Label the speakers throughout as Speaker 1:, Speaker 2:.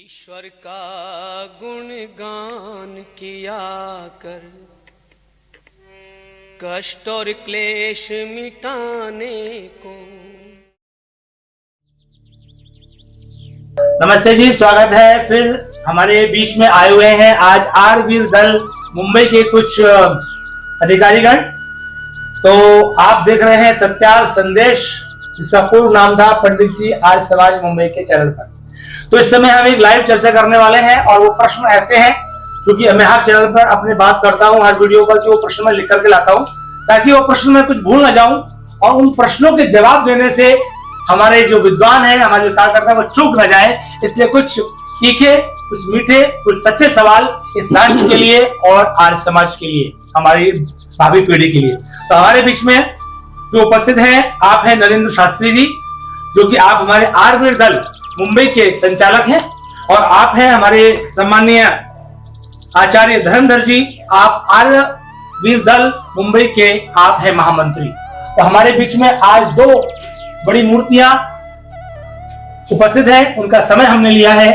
Speaker 1: ईश्वर का गुणगान किया कर, कष्ट और क्लेश मिटाने को।
Speaker 2: नमस्ते जी, स्वागत है। फिर हमारे बीच में आए हुए हैं आज आर वीर दल मुंबई के कुछ अधिकारीगण। तो आप देख रहे हैं सत्यार संदेश, जिसका पूर्ण नाम था पंडित जी आर्य समाज मुंबई के चैनल पर। तो इस समय हम एक लाइव चर्चा करने वाले हैं और वो प्रश्न ऐसे हैं, क्योंकि मैं हर चैनल पर अपनी बात करता हूं, हर वीडियो पर, कि वो प्रश्न मैं लिख करके लाता हूं ताकि वो प्रश्न में कुछ भूल ना जाऊं और उन प्रश्नों के जवाब देने से हमारे जो विद्वान हैं, हमारे जो कार्यकर्ता, वो चूक ना जाए। इसलिए कुछ तीखे, कुछ मीठे, कुछ सच्चे सवाल इस राष्ट्र के लिए और आर्य समाज के लिए, हमारी भावी पीढ़ी के लिए। तो हमारे बीच में जो उपस्थित हैं, आप हैं नरेंद्र शास्त्री जी, जो कि आप हमारे आर्य वीर दल मुंबई के संचालक हैं, और आप हैं हमारे सम्माननीय आचार्य धर्मधर जी, आप आर्य वीर दल मुंबई के आप हैं महामंत्री। तो हमारे बीच में आज दो बड़ी मूर्तियां उपस्थित हैं, उनका समय हमने लिया है।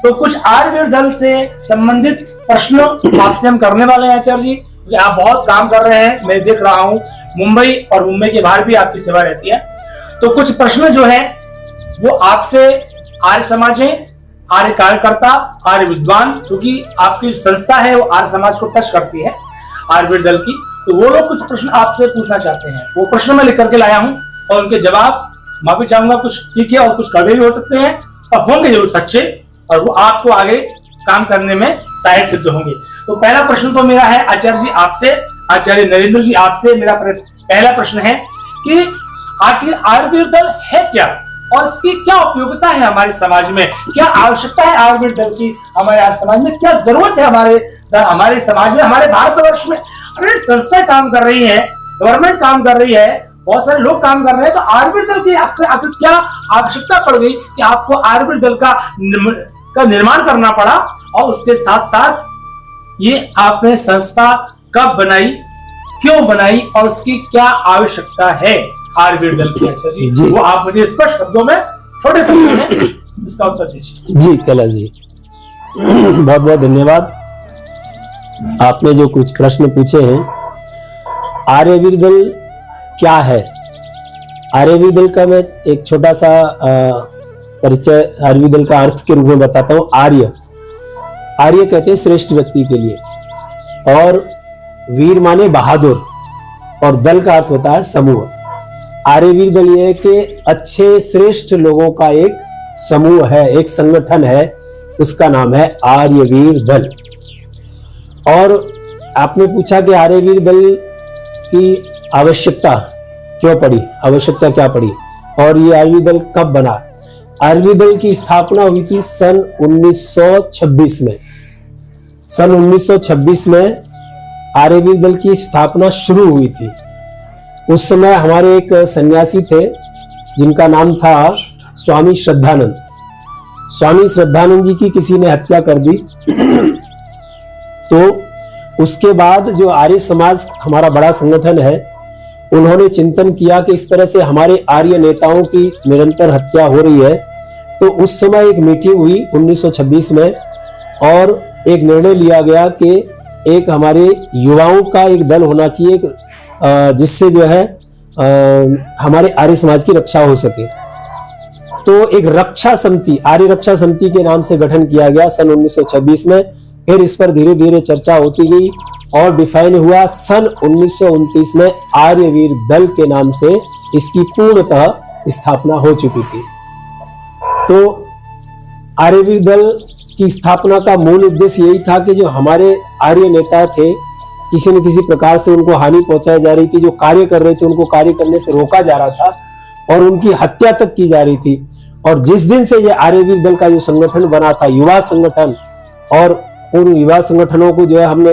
Speaker 2: तो कुछ आर्य वीर दल से संबंधित प्रश्न आपसे हम करने वाले हैं आचार्य जी, क्योंकि आप बहुत काम कर रहे हैं, मैं देख रहा हूं मुंबई और मुंबई के बाहर भी आपकी सेवा रहती है। तो कुछ प्रश्न जो है वो आपसे आर्य समाज है, आर्य कार्यकर्ता, आर्य विद्वान, क्योंकि आपकी संस्था है वो आर्य समाज को टच करती है, आर्य वीर दल की। तो वो लोग कुछ प्रश्न आपसे पूछना चाहते हैं, वो प्रश्न मैं लिख करके लाया हूं और उनके जवाब माफी चाहूंगा, कुछ ठीक है और कुछ कड़वे भी हो सकते हैं और होंगे जरूर सच्चे, और वो आपको आगे काम करने में सहायक सिद्ध होंगे। तो पहला प्रश्न तो मेरा है आचार्य जी आपसे, आचार्य नरेंद्र जी आपसे मेरा पहला प्रश्न है कि आखिर आर्य वीर दल है क्या और इसकी क्या उपयोगिता है हमारे समाज में, क्या आवश्यकता है आर्य वीर दल की हमारे आर्य समाज में, क्या जरूरत है हमारे समाज में, हमारे भारतवर्ष में। अरे संस्था काम कर रही है, गवर्नमेंट काम कर रही है, बहुत सारे लोग काम कर रहे हैं, तो आर्य वीर दल की आपको क्या आवश्यकता पड़ गई कि आपको आर्य वीर दल का निर्माण करना पड़ा, और उसके साथ साथ ये आपने संस्था कब बनाई, क्यों बनाई और उसकी क्या आवश्यकता है आर्य वीर दल की। अच्छा जी, वो आप मुझे स्पष्ट शब्दों में, छोटे शब्दों में इसका उत्तर दीजिए।
Speaker 3: जी कैलाश जी, बहुत बहुत धन्यवाद। आपने जो कुछ प्रश्न पूछे हैं, आर्य वीर दल क्या है। आर्य वीर दल का मैं एक छोटा सा परिचय आर्य वीर दल का अर्थ के रूप में बताता हूँ। आर्य कहते हैं श्रेष्ठ व्यक्ति के लिए, और वीर माने बहादुर, और दल का अर्थ होता है समूह। आर्य वीर दल ये है कि अच्छे श्रेष्ठ लोगों का एक समूह है, एक संगठन है, उसका नाम है आर्य वीर दल। और आपने पूछा कि आर्य वीर दल की आवश्यकता क्यों पड़ी, आवश्यकता क्या पड़ी, और ये आर्य वीर दल कब बना। आर्य वीर दल की स्थापना हुई थी सन 1926 में। सन 1926 में आर्य वीर दल की स्थापना शुरू हुई थी। उस समय हमारे एक सन्यासी थे जिनका नाम था स्वामी श्रद्धानंद। स्वामी श्रद्धानंद जी की किसी ने हत्या कर दी। तो उसके बाद जो आर्य समाज हमारा बड़ा संगठन है, उन्होंने चिंतन किया कि इस तरह से हमारे आर्य नेताओं की निरंतर हत्या हो रही है। तो उस समय एक मीटिंग हुई 1926 में, और एक निर्णय लिया गया कि एक हमारे युवाओं का एक दल होना चाहिए, जिससे जो है हमारे आर्य समाज की रक्षा हो सके। तो एक रक्षा समिति, आर्य रक्षा समिति के नाम से गठन किया गया सन 1926 में। फिर इस पर धीरे धीरे चर्चा होती गई और डिफाइन हुआ। सन 1929 में आर्य वीर दल के नाम से इसकी पूर्णतः स्थापना हो चुकी थी। तो आर्य वीर दल की स्थापना का मूल उद्देश्य यही था कि जो हमारे आर्य नेता थे, किसी न किसी प्रकार से उनको हानि पहुंचाई जा रही थी, जो कार्य कर रहे थे उनको कार्य करने से रोका जा रहा था और उनकी हत्या तक की जा रही थी। और जिस दिन से ये आर्य वीर दल का जो संगठन बना था, युवा संगठन, और उन युवा संगठनों को जो है हमने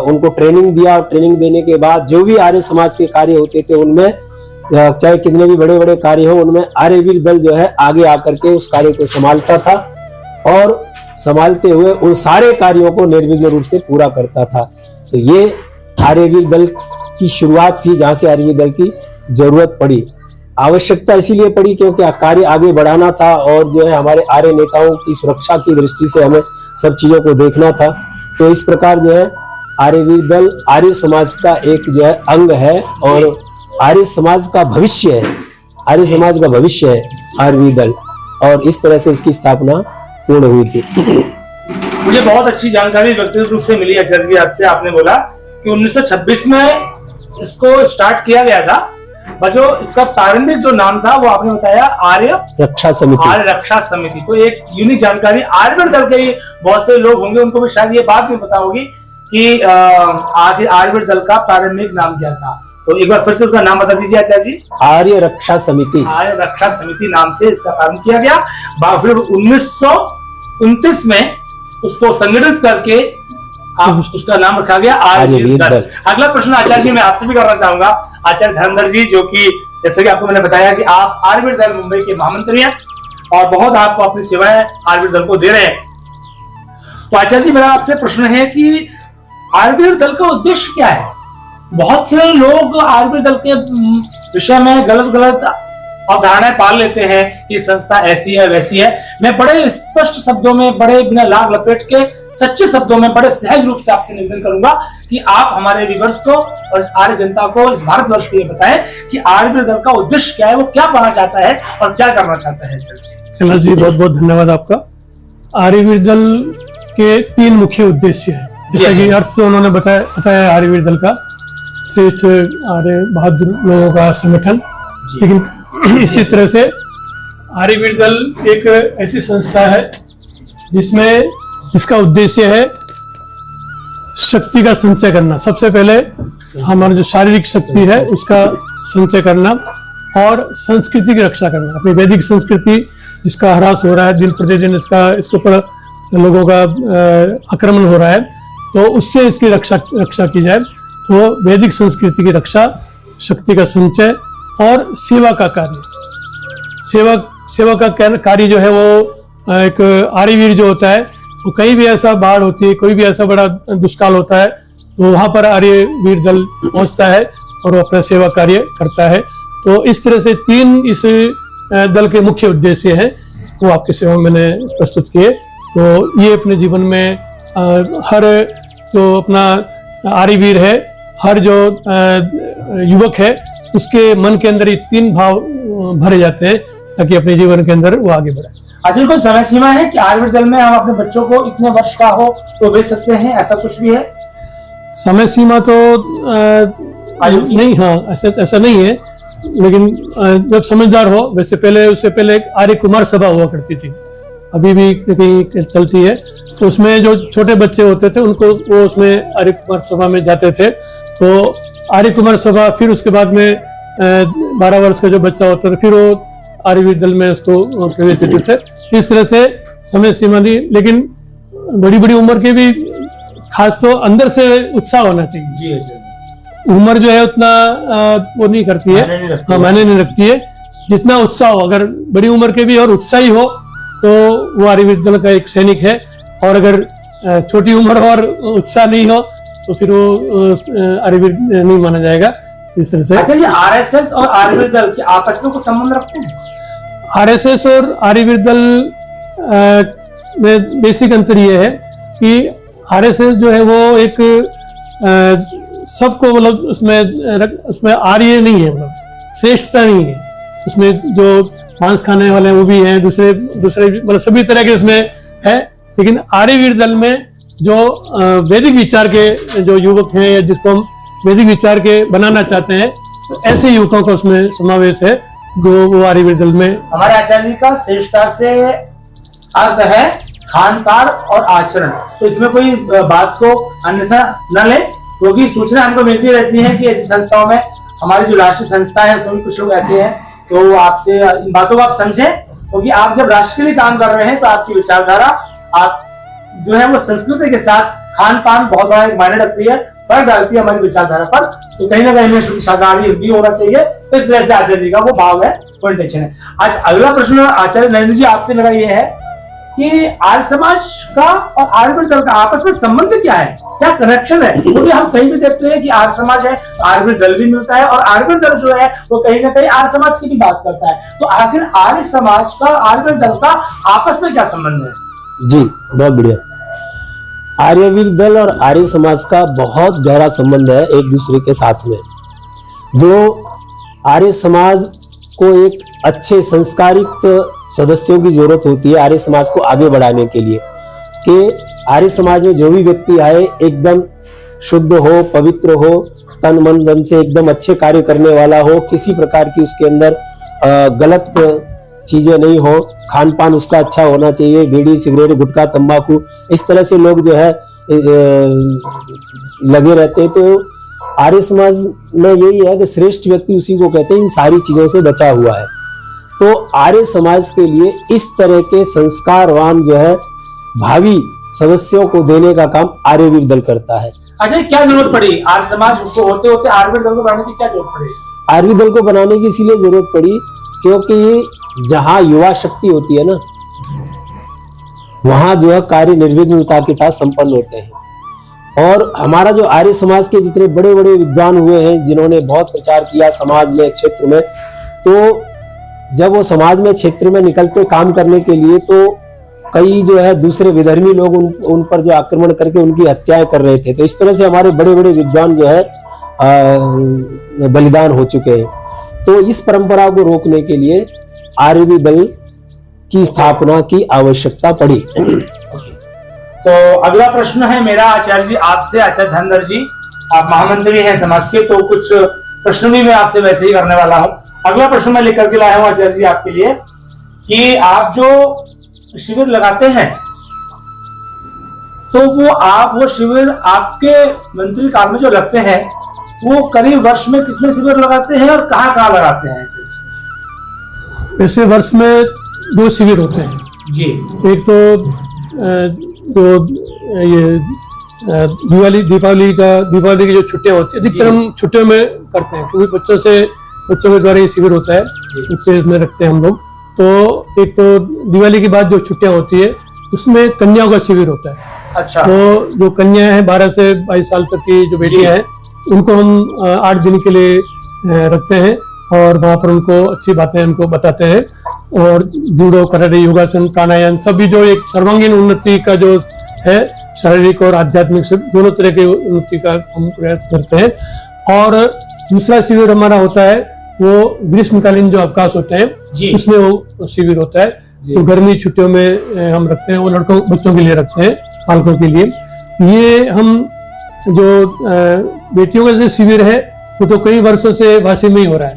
Speaker 3: उनको ट्रेनिंग दिया, और ट्रेनिंग देने के बाद जो भी आर्य समाज के कार्य होते थे उनमें, चाहे कितने भी बड़े बड़े कार्य हो, उनमें आर्य वीर दल जो है आगे आकर के उस कार्य को संभालता था, और संभालते हुए उन सारे कार्यों को निर्विघ्न रूप से पूरा करता था। तो ये आर्य वीर दल की शुरुआत थी, जहां से आर्य वीर दल की जरूरत पड़ी। आवश्यकता इसीलिए पड़ी क्योंकि कार्य आगे बढ़ाना था और जो है हमारे आर्य नेताओं की सुरक्षा की दृष्टि से हमें सब चीजों को देखना था। तो इस प्रकार जो है आर्यवीर दल आर्य समाज का एक जो है अंग है और आर्य समाज का भविष्य है, आर्य समाज का भविष्य है आर्यवीर दल, और इस तरह से इसकी स्थापना पूर्ण हुई थी।
Speaker 2: मुझे बहुत अच्छी जानकारी व्यक्तिगत रूप से मिली आचार्य जी आपसे। आपने बोला कि 1926 में इसको स्टार्ट किया गया था, पर जो इसका प्रारंभिक जो नाम था वो आपने बताया आर्य
Speaker 3: रक्षा समिति।
Speaker 2: आर्य रक्षा समिति, तो एक यूनिक जानकारी। आर्यवीर दल के भी बहुत से लोग होंगे उनको भी शायद ये बात भी पता होगी कि आखिर आर्यवीर दल का प्रारंभिक नाम क्या था। तो एक बार फिर से उसका नाम बता दीजिए आचार्य जी।
Speaker 3: आर्य रक्षा समिति।
Speaker 2: आर्य रक्षा समिति नाम से इसका प्रारंभ किया गया। फिर 1929 में उसको संगठित करके आप उसका नाम रखा गया आर्यवीर दल। अगला प्रश्न आचार्य जी मैं आपसे भी करना चाहूंगा, आचार्य धर्मेंद्र जी, जो कि जैसे कि आपको मैंने बताया कि आप आर्यवीर दल मुंबई के महामंत्री हैं और बहुत आप अपनी सेवाएं आर्यवीर दल को दे रहे हैं। तो आचार्य जी मेरा आपसे प्रश्न है कि आर्यवीर दल का उद्देश्य क्या है? बहुत से लोग आर्यवीर दल के विषय में गलत अवधारणाएं पाल लेते हैं कि संस्था ऐसी है वैसी है। मैं बड़े स्पष्ट शब्दों में, बड़े बिना लाग लपेट के सच्चे शब्दों में, बड़े सहज रूप से आपसे निवेदन करूंगा कि आप हमारे व्यूअर्स को और आर्य जनता को, इस भारतवर्ष को ये बताएं कि आर्यवीर दल का उद्देश्य क्या है, वो क्या पाना चाहता है और क्या करना चाहता है।
Speaker 4: कैलाश जी बहुत बहुत धन्यवाद आपका। आर्यवीर दल के 3 मुख्य उद्देश्य है, जैसा कि अर्थ तो उन्होंने बताया आर्यवीर दल का श्रेष्ठ आर्य बहादुर लोगों का संगठन। लेकिन इसी तरह से आर्यवीर दल एक ऐसी संस्था है जिसका उद्देश्य है शक्ति का संचय करना। सबसे पहले हमारा जो शारीरिक शक्ति है उसका संचय करना और संस्कृति की रक्षा करना। अपनी वैदिक संस्कृति जिसका ह्रास हो रहा है दिन प्रतिदिन, इसके ऊपर लोगों का आक्रमण हो रहा है, तो उससे इसकी रक्षा की जाए। तो वैदिक संस्कृति की रक्षा, शक्ति का संचय और सेवा का कार्य। सेवा का कार्य जो है वो एक आर्यवीर जो होता है वो कहीं भी ऐसा बाढ़ होती है, कोई भी ऐसा बड़ा दुष्काल होता है तो वहां पर आर्यवीर दल पहुंचता है और वो अपना सेवा कार्य करता है। तो इस तरह से 3 इस दल के मुख्य उद्देश्य हैं, वो आपके सेवा में मैंने प्रस्तुत किए। तो ये अपने जीवन में हर जो अपना आर्यवीर है, हर जो युवक है, उसके मन के अंदर ये 3 भाव भरे जाते हैं ताकि अपने जीवन के अंदर वो आगे बढ़े।
Speaker 2: अच्छा, कोई समय सीमा है कि आर्यवीर दल में हम अपने बच्चों को इतने वर्ष का हो तो भेज सकते हैं, ऐसा कुछ भी है?
Speaker 4: समय सीमा तो नहीं, हाँ ऐसा नहीं है, लेकिन जब समझदार हो। वैसे उससे पहले एक आर्य कुमार सभा हुआ करती थी, अभी भी कहीं चलती है। तो उसमें जो छोटे बच्चे होते थे उनको वो उसमें आर्य कुमार सभा में जाते थे। तो आर्य कुमार सभा, फिर उसके बाद में 12 वर्ष का जो बच्चा होता था फिर वो आर्यवीर दल में उसको प्रवेश देते थे। इस तरह से समय सीमा नहीं, लेकिन बड़ी उम्र के भी खास तो अंदर से उत्साह होना चाहिए।
Speaker 2: जी।
Speaker 4: उम्र जो है उतना वो नहीं करती है, मायने नहीं रखती है। जितना उत्साह हो, अगर बड़ी उम्र के भी और उत्साही हो तो वो आर्यवीर दल का एक सैनिक है, और अगर छोटी उम्र और उत्साह नहीं हो तो फिर वो आर्यवीर नहीं माना जाएगा। इस तरह से।
Speaker 2: अच्छा, ये आरएसएस और आर्यवीर दल के आपस में कुछ संबंध रखते हैं?
Speaker 4: आरएसएस और आर्यवीर दल में बेसिक अंतर ये है कि आरएसएस जो है वो एक सबको मतलब उसमें आर्य नहीं है, मतलब श्रेष्ठता नहीं है उसमें। जो मांस खाने वाले हैं वो भी हैं, दूसरे मतलब सभी तरह के उसमें है। लेकिन आर्यवीर दल में जो वैदिक विचार के जो युवक हैं या जिसको हम वैदिक विचार के बनाना चाहते हैं, तो ऐसे युवकों का उसमें समावेश है जो वो आर्यवीर दल में।
Speaker 2: हमारे आचार्य जी का श्रेष्ठता से अर्थ है खान पान और आचरण, तो इसमें कोई बात को अन्यथा न ले, क्योंकि सूचना हमको मिलती रहती है कि ऐसी संस्थाओं में, हमारी जो राष्ट्रीय संस्था है उसमें भी कुछ लोग ऐसे हैं। तो आपसे इन बातों को आप समझें, क्योंकि आप जब राष्ट्र के लिए काम कर रहे हैं तो आपकी विचारधारा, आप जो है वो संस्कृति के साथ खान पान बहुत बड़ा एक मायने रखती है, फर्क डालती है हमारी विचारधारा पर। तो कहीं ना कहीं शुद्ध शाकाहारी भी होना चाहिए। इस तरह से आचार्य जी का वो भाव है, वो इंटेंशन है। आज अगला प्रश्न आचार्य नरेंद्र जी आपसे मेरा ये है कि आर्य समाज का और आर्यवीर दल का आपस में संबंध क्या है, क्या कनेक्शन है? क्योंकि हम कहीं भी देखते हैं कि आर्य समाज है, आर्यवीर दल भी मिलता है, और आर्यवीर दल जो है वो कहीं ना कहीं आर्य समाज की भी बात करता है। तो आखिर आर्य समाज का आर्यवीर दल का आपस में क्या संबंध है?
Speaker 3: जी बहुत बढ़िया। आर्यवीर दल और आर्य समाज का बहुत गहरा संबंध है एक दूसरे के साथ में। जो आर्य समाज को एक अच्छे संस्कारित सदस्यों की जरूरत होती है आर्य समाज को आगे बढ़ाने के लिए, कि आर्य समाज में जो भी व्यक्ति आए एकदम शुद्ध हो, पवित्र हो, तन मन धन से एकदम अच्छे कार्य करने वाला हो, किसी प्रकार की उसके अंदर गलत चीजें नहीं हो, खान पान उसका अच्छा होना चाहिए, बीड़ी सिगरेट गुटखा तंबाकू इस तरह से लोग जो है लगे रहते हैं। तो आर्य समाज में यही है कि श्रेष्ठ व्यक्ति उसी को कहते हैं इन सारी चीजों से बचा हुआ है। तो आर्य समाज के लिए इस तरह के संस्कारवान जो है भावी सदस्यों को देने का काम आर्यवीर दल करता है।
Speaker 2: अच्छा, क्या जरूरत पड़ी आर्य समाज को होते होते आर्यवीर दल को बनाने की, क्या जरूरत पड़ी?
Speaker 3: आर्यवीर दल को बनाने की इसीलिए जरूरत पड़ी क्योंकि जहां युवा शक्ति होती है ना, वहां जो है कार्य निर्विघ्नता के साथ संपन्न होते हैं। और हमारा जो आर्य समाज के जितने बड़े बड़े विद्वान हुए हैं जिन्होंने बहुत प्रचार किया समाज में, क्षेत्र में, तो जब वो समाज में क्षेत्र में निकलते काम करने के लिए तो कई जो है दूसरे विधर्मी लोग उन पर जो आक्रमण करके उनकी हत्याएं कर रहे थे। तो इस तरह से हमारे बड़े बड़े विद्वान जो है बलिदान हो चुके हैं। तो इस परंपरा को रोकने के लिए आर्यवीर दल की स्थापना की आवश्यकता पड़ी।
Speaker 2: तो अगला प्रश्न है मेरा आचार्य जी आपसे। आचार्य धनधर जी, आप महामंत्री हैं समाज के, तो कुछ प्रश्न भी मैं आपसे वैसे ही करने वाला हूं। अगला प्रश्न मैं लेकर के लाया हूं आचार्य जी आपके लिए कि आप जो शिविर लगाते हैं तो वो शिविर आपके मंत्री काल में जो लगते हैं वो करीब वर्ष में कितने शिविर लगाते हैं और कहाँ कहाँ लगाते हैं?
Speaker 4: ऐसे वर्ष में 2 शिविर होते हैं
Speaker 2: जी।
Speaker 4: एक तो ये दीपावली की जो छुट्टियां होती है अधिकतर हम छुट्टियों में करते हैं क्योंकि बच्चों के द्वारा ये शिविर होता है, बच्चे में रखते हैं हम लोग। तो एक तो दिवाली के बाद जो छुट्टियां होती है उसमें कन्याओं का शिविर होता है।
Speaker 2: अच्छा।
Speaker 4: तो जो कन्या है 12 से 22 साल तक की जो बेटियां हैं उनको हम 8 दिन के लिए रखते हैं और वहां पर उनको अच्छी बातें उनको बताते हैं और जूडो, कराटे, योगासन, प्राणायाम सभी जो एक सर्वांगीण उन्नति का जो है शारीरिक और आध्यात्मिक से दोनों तरह की उन्नति का हम प्रयास करते हैं। और दूसरा शिविर हमारा होता है वो ग्रीष्मकालीन जो अवकाश होते हैं उसमें वो शिविर होता है तो गर्मी छुट्टियों में हम रखते हैं, वो बच्चों के लिए रखते हैं, बालकों के लिए। ये हम जो बेटियों का जो शिविर है वो तो कई वर्षों से वासी में ही हो रहा है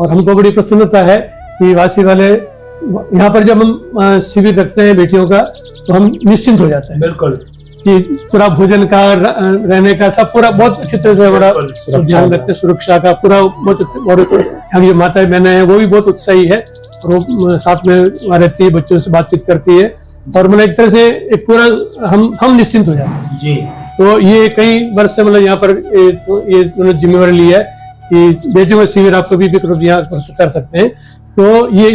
Speaker 4: और हमको बड़ी प्रसन्नता है कि वासी वाले यहाँ पर जब हम शिविर रखते हैं बेटियों का तो हम निश्चिंत हो जाते हैं।
Speaker 2: बिल्कुल।
Speaker 4: कि पूरा भोजन का, रहने का सब पूरा बहुत अच्छी तरह से बड़ा ध्यान रखते हैं, सुरक्षा का पूरा बहुत अच्छे। और यहाँ की जो माताएं बहनें हैं वो भी बहुत उत्साही है और वो साथ में रहती है, बच्चों से बातचीत करती है और मतलब एक तरह से एक पूरा हम निश्चिंत हो जाते हैं
Speaker 2: जी।
Speaker 4: तो ये कई वर्ष से मतलब यहाँ पर ये उन्होंने जिम्मेवारी ली है कि बेटियों का शिविर आप कभी भी यहाँ कर सकते हैं। तो ये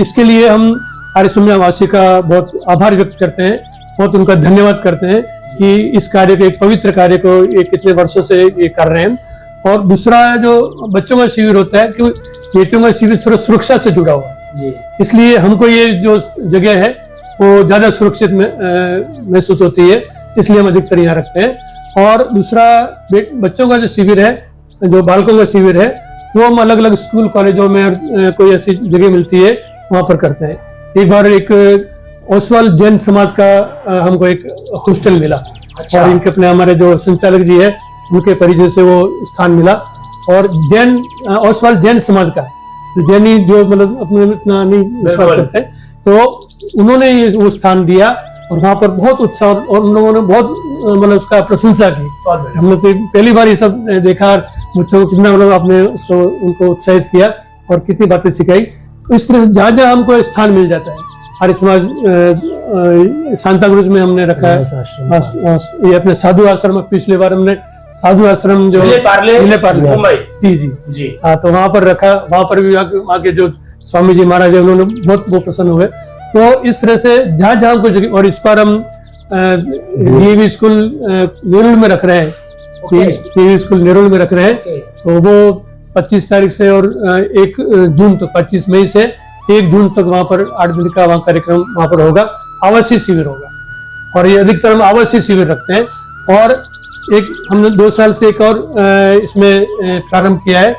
Speaker 4: इसके लिए हम आर्य समाज वासी का बहुत आभार व्यक्त करते हैं, बहुत उनका धन्यवाद करते हैं कि इस कार्य को, एक पवित्र कार्य को ये कितने वर्षों से ये कर रहे हैं। और दूसरा जो बच्चों का शिविर होता है कि बेटियों का शिविर सुरक्षा से जुड़ा हुआ है, इसलिए हमको ये जो जगह है वो ज्यादा सुरक्षित महसूस होती है, इसलिए हम अधिकतर यहाँ रखते हैं। और दूसरा बच्चों का जो शिविर है, जो बालकों का शिविर है, वो हम अलग अलग स्कूल कॉलेजों में कोई ऐसी जगह मिलती है वहां पर करते हैं। एक बार एक ओसवाल जैन समाज का हमको एक हॉस्टल मिला। अच्छा। और इनके अपने हमारे जो संचालक जी है उनके परिचय से वो स्थान मिला और ओसवाल जैन समाज का जैनी जो मतलब अपने इतना नहीं विश्वास करते तो उन्होंने ये वो स्थान दिया और वहां पर बहुत उत्साह और उन लोगों ने बहुत मतलब उसका प्रशंसा की। हमने तो पहली बार ये सब देखा, बच्चों को कितना मतलब आपने उसको उनको उत्साहित किया और कितनी बातें सिखाई। तो इस तरह से जहाँ जहाँ हमको स्थान मिल जाता है, आर्य समाज सांताक्रूज में हमने रखा है, ये अपने साधु आश्रम, पिछले बार हमने साधु आश्रम जो जी हाँ, तो वहां पर रखा। वहां पर भी आके जो स्वामी जी महाराज है उन्होंने बहुत प्रसन्न हुए तो इस तरह से जहाँ जहाँ कुछ, और इस पर हम डीएवी स्कूल नेरुल में रख रहे हैं, डीएवी स्कूल नेरुल में रख रहे हैं। तो वो 25 तारीख से और 1 जून तक, 25 मई से 1 जून तक वहाँ पर 8 दिन का वहाँ कार्यक्रम वहाँ पर होगा, आवासीय शिविर होगा। और ये अधिकतर हम आवासीय शिविर रखते हैं। और एक हमने 2 साल से एक और इसमें प्रारंभ किया है,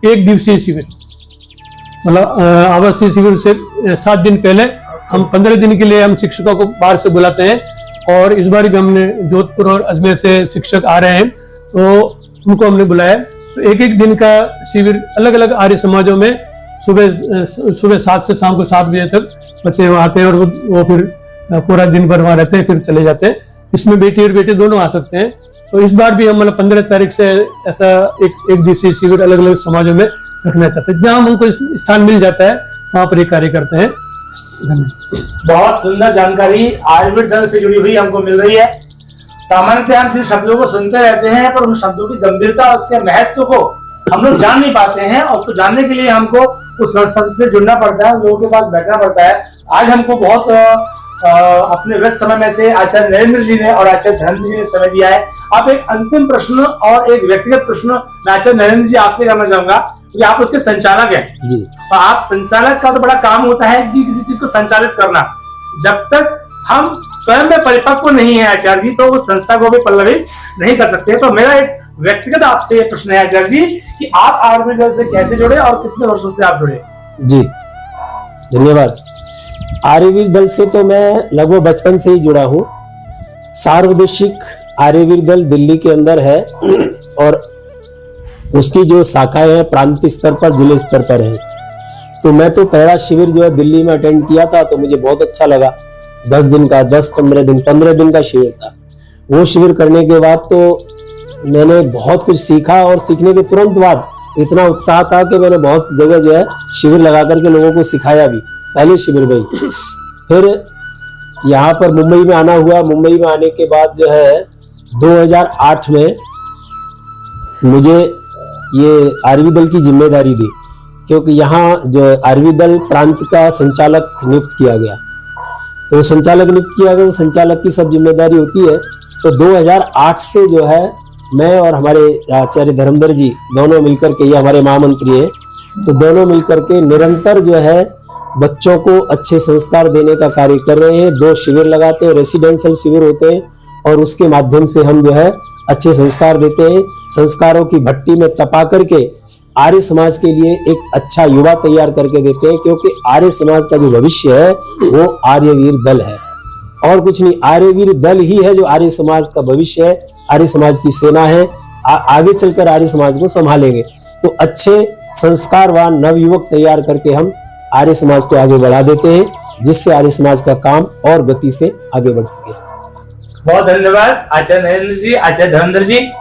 Speaker 4: 1 दिवसीय शिविर। मतलब आवासीय शिविर से 7 दिन पहले हम 15 दिन के लिए हम शिक्षकों को बाहर से बुलाते हैं। और इस बार भी हमने जोधपुर और अजमेर से शिक्षक आ रहे हैं, तो उनको हमने बुलाया। तो 1-1 दिन का शिविर अलग अलग आर्य समाजों में सुबह 7 से शाम को 7 बजे तक बच्चे वहाँ आते हैं, और वो फिर पूरा दिन भर वहाँ रहते हैं, फिर चले जाते हैं। इसमें बेटी और बेटे दोनों आ सकते हैं। तो इस बार भी हम मतलब 15 तारीख से ऐसा एक दिवसीय शिविर अलग अलग समाजों में रखना चाहते हैं। जहाँ हमको स्थान मिल जाता है वहाँ पर ये कार्य करते हैं।
Speaker 2: बहुत सुंदर जानकारी आयुर्वेद दल से जुड़ी हुई हमको मिल रही है। सामान्यतः हम जिन शब्दों को सुनते रहते हैं, पर उन शब्दों की गंभीरता और उसके महत्व को हम लोग जान नहीं पाते हैं, और उसको जानने के लिए हमको उस संस्था से जुड़ना पड़ता है, लोगों के पास बैठना पड़ता है। आज हमको बहुत अपने व्यस्त समय में से आचार्य नरेंद्र जी ने और आचार्य धर्मेंद्र जी ने समय दिया है। आप एक अंतिम प्रश्न और एक व्यक्तिगत प्रश्न मैं आचार्य नरेंद्र जी आपसे करना चाहूंगा, क्योंकि आप उसके संचालक हैं जी। और आप संचालक का तो बड़ा काम होता है कि किसी चीज को संचालित करना। जब तक हम स्वयं में परिपक्व नहीं है आचार्य जी, तो उस संस्था को भी पल्लवित नहीं कर सकते। तो मेरा एक व्यक्तिगत आपसे ये प्रश्न है आचार्य जी कि आप आयुर्वेद दल से कैसे जुड़े और कितने वर्षों से आप जुड़े? जी
Speaker 3: धन्यवाद। आर्यवीर दल से तो मैं लगभग बचपन से ही जुड़ा हूँ। सार्वदेशिक आर्यवीर दल दिल्ली के अंदर है, और उसकी जो शाखाएं हैं प्रांतीय स्तर पर, जिले स्तर पर है। तो मैं तो पहला शिविर जो है दिल्ली में अटेंड किया था, तो मुझे बहुत अच्छा लगा। 10 दिन का, 15 दिन का शिविर था। वो शिविर करने के बाद तो मैंने बहुत कुछ सीखा, और सीखने के तुरंत बाद इतना उत्साह था कि मैंने बहुत जगह जो है शिविर लगा करके लोगों को सिखाया भी, पहले शिविर में ही। फिर यहाँ पर मुंबई में आना हुआ। मुंबई में आने के बाद जो है 2008 में मुझे ये आयुर्वेद दल की जिम्मेदारी दी, क्योंकि यहाँ जो आयुर्वेद दल प्रांत का संचालक नियुक्त किया गया। तो संचालक नियुक्त किया गया, तो संचालक की सब जिम्मेदारी होती है। तो 2008 से जो है मैं और हमारे आचार्य धर्मेंद्र जी दोनों मिलकर के, ये हमारे महामंत्री हैं, तो दोनों मिलकर के निरंतर जो है बच्चों को अच्छे संस्कार देने का कार्य कर रहे हैं। 2 शिविर लगाते हैं, रेसिडेंशियल शिविर होते हैं, और उसके माध्यम से हम जो है अच्छे संस्कार देते हैं। संस्कारों की भट्टी में तपा करके आर्य समाज के लिए एक अच्छा युवा तैयार करके देते हैं, क्योंकि आर्य समाज का जो भविष्य है वो आर्यवीर दल है, और कुछ नहीं। आर्यवीर दल ही है जो आर्य समाज का भविष्य है, आर्य समाज की सेना है। आगे चलकर आर्य समाज को संभालेंगे। तो अच्छे संस्कारवान नवयुवक तैयार करके हम आर्य समाज को आगे बढ़ा देते हैं, जिससे आर्य समाज का काम और गति से आगे बढ़ सके।
Speaker 2: बहुत धन्यवाद आचार्य नरेंद्र जी, आचार्य धर्मेंद्र जी।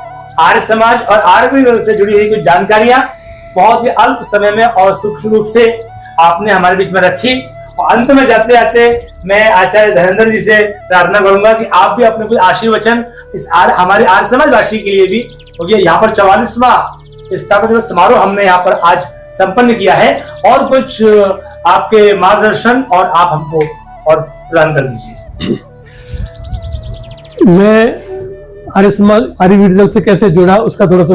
Speaker 2: आर्य समाज और आयुर्वेद दल से जुड़ी हुई कुछ जानकारियां बहुत ही अल्प समय में और सूक्ष्म रूप से आपने हमारे बीच में रखी। और अंत में जाते जाते मैं आचार्य धर्मेंद्र जी से प्रार्थना करूंगा कि आप भी अपने कुछ आशीर्वचन इस हमारे आर्य समाजवासी के लिए भी, क्योंकि यहाँ पर 44वां स्थापना दिवस समारोह हमने यहाँ पर आज संपन्न किया है, और कुछ आपके मार्गदर्शन और आप हमको और प्रदान कर दीजिए।
Speaker 4: मैं आर्य समाज आयुर्वेद दल से कैसे जुड़ा उसका थोड़ा सा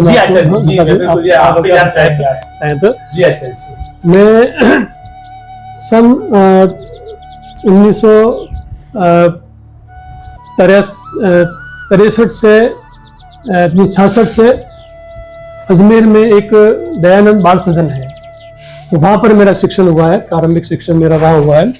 Speaker 4: मैं सन 1963 से 66 से अजमेर में एक दयानंद बाल सदन है, तो वहाँ पर मेरा शिक्षण हुआ है, प्रारंभिक शिक्षण मेरा वहाँ हुआ है।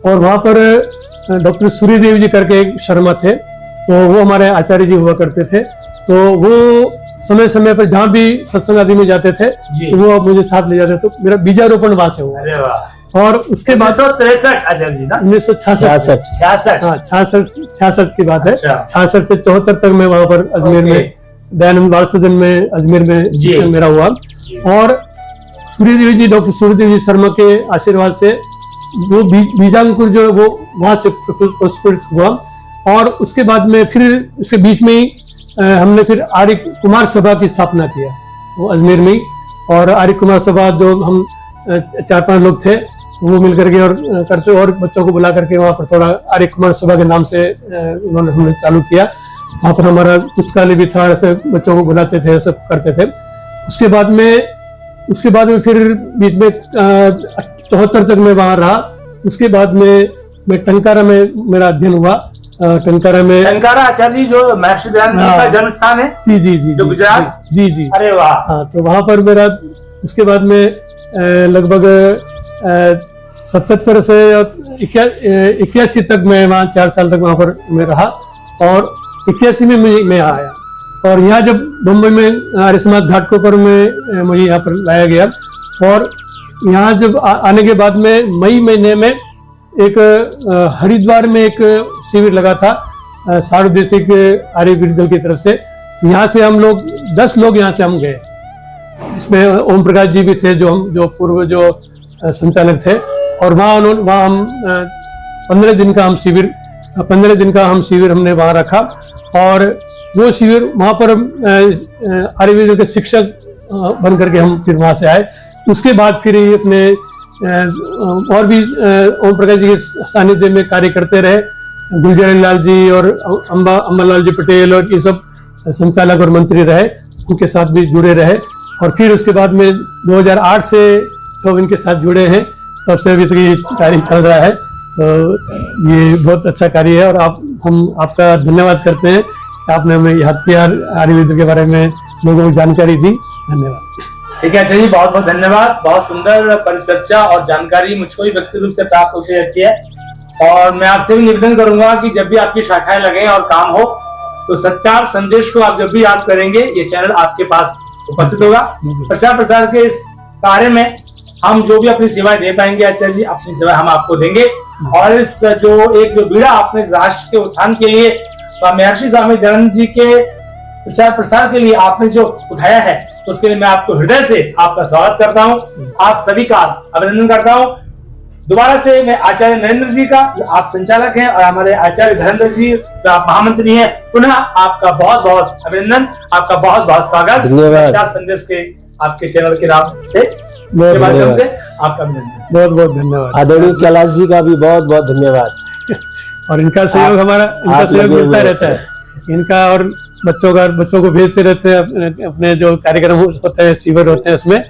Speaker 4: और वहाँ पर डॉक्टर सूर्यदेव जी करके एक शर्मा थे, तो वो हमारे आचार्य जी हुआ करते थे। तो वो समय समय पर जहाँ भी सत्संग आदि में जाते थे तो वो मुझे साथ ले जाते, तो मेरा बीजारोपण वहां से हुआ। और उसके बाद 1966 की बात है। 66 से 74 तक मैं वहां पर अजमेर में दयानंद बाल सदन में अजमेर में शिक्षण मेरा हुआ। और सूर्यदेव जी, डॉक्टर सूर्यदेव जी शर्मा के आशीर्वाद से वो बीजांकुर जो है वो वहां से प्रस्फुटित हुआ। और उसके बाद में फिर उसके बीच में ही हमने फिर आर्य कुमार सभा की स्थापना किया वो अजमेर में ही। और आर्य कुमार सभा जो हम 4-5 लोग थे, वो मिल करके और करते और बच्चों को बुला करके वहाँ पर थोड़ा आर्य कुमार सभा के नाम से हमने चालू किया। वहाँ पर हमारा पुस्तकालय भी था, ऐसे बच्चों को बुलाते थे, सब करते थे। उसके बाद में फिर बीच में 74 तक मैं वहाँ रहा। उसके बाद में मैं टंकारा में मेरा अध्ययन हुआ।
Speaker 2: टंकारा आचार्य जी जो महर्षि दयानंद जी का जन्म स्थान है,
Speaker 4: जी जो
Speaker 2: गुजरात,
Speaker 4: जी।
Speaker 2: अरे वाह।
Speaker 4: हाँ, तो वहाँ पर मेरा उसके बाद में लगभग 77 से 81 तक मैं वहाँ 4 साल तक वहाँ पर मैं रहा और 81 में मैं आया। और यहाँ जब मुंबई में आर्य समाज घाटकोपर में मुझे यहाँ पर लाया गया और यहाँ जब आने के बाद में मई महीने में एक हरिद्वार में एक शिविर लगा था सार्वदेशिक आर्य दल की तरफ से। यहाँ से हम लोग 10 लोग यहाँ से हम गए। इसमें ओम प्रकाश जी भी थे जो पूर्व संचालक थे। और वहाँ हम 15 दिन का हम शिविर हमने वहाँ रखा। और वो शिविर वहाँ पर आर्य के शिक्षक बन करके हम फिर वहाँ से आए। उसके बाद फिर अपने और भी ओम प्रकाश जी के सानिध्य में कार्य करते रहे। गुलजार लाल जी और अम्बालाल जी पटेल और ये सब संचालक और मंत्री रहे, उनके साथ भी जुड़े रहे। और फिर उसके बाद में 2008 से तो इनके साथ जुड़े हैं, तब से अभी तक ये कार्य चल रहा है। तो ये बहुत अच्छा कार्य है और हम आपका धन्यवाद करते हैं कि आपने हमें हथियार आर्य के बारे में लोगों को जानकारी दी। धन्यवाद।
Speaker 2: ठीक है आचार्य जी, बहुत बहुत धन्यवाद। बहुत सुंदर परिचर्चा और जानकारी मुझको भी व्यक्तिगत रूप से प्राप्त होती रहती है। और मैं आपसे भी निवेदन करूंगा कि जब भी आपकी शाखाएं लगे और काम हो तो सत्कार संदेश को आप जब भी याद करेंगे ये चैनल आपके पास उपस्थित होगा। प्रचार प्रसार के इस कार्य में हम जो भी अपनी सेवाएं दे पाएंगे आचार्य जी, अपनी सेवाएं हम आपको देंगे। और इस जो एक बीड़ा आपने राष्ट्र के उत्थान के लिए स्वामी महर्षि स्वामी दयानंद जी के प्रचार प्रसार के लिए आपने जो उठाया है, उसके लिए मैं आपको हृदय से आपका स्वागत करता हूं, आप सभी का अभिनंदन करता हूं। दोबारा से मैं आचार्य नरेंद्र जी का, आप संचालक हैं, और हमारे आचार्य धर्मेंद्र जी जो आप महामंत्री हैं, पुनः आपका बहुत बहुत अभिनंदन, आपका बहुत बहुत स्वागत। धन्यवाद। संदेश के आपके चैनल के नाम से के माध्यम से आपका अभिनंदन, बहुत बहुत धन्यवाद।
Speaker 3: आदरणीय कैलाश जी का भी बहुत बहुत धन्यवाद।
Speaker 4: और इनका सहयोग इनका सहयोग मिलता रहता है, इनका और बच्चों को भेजते रहते हैं अपने जो कार्यक्रम होते हैं, शिविर होते हैं, उसमें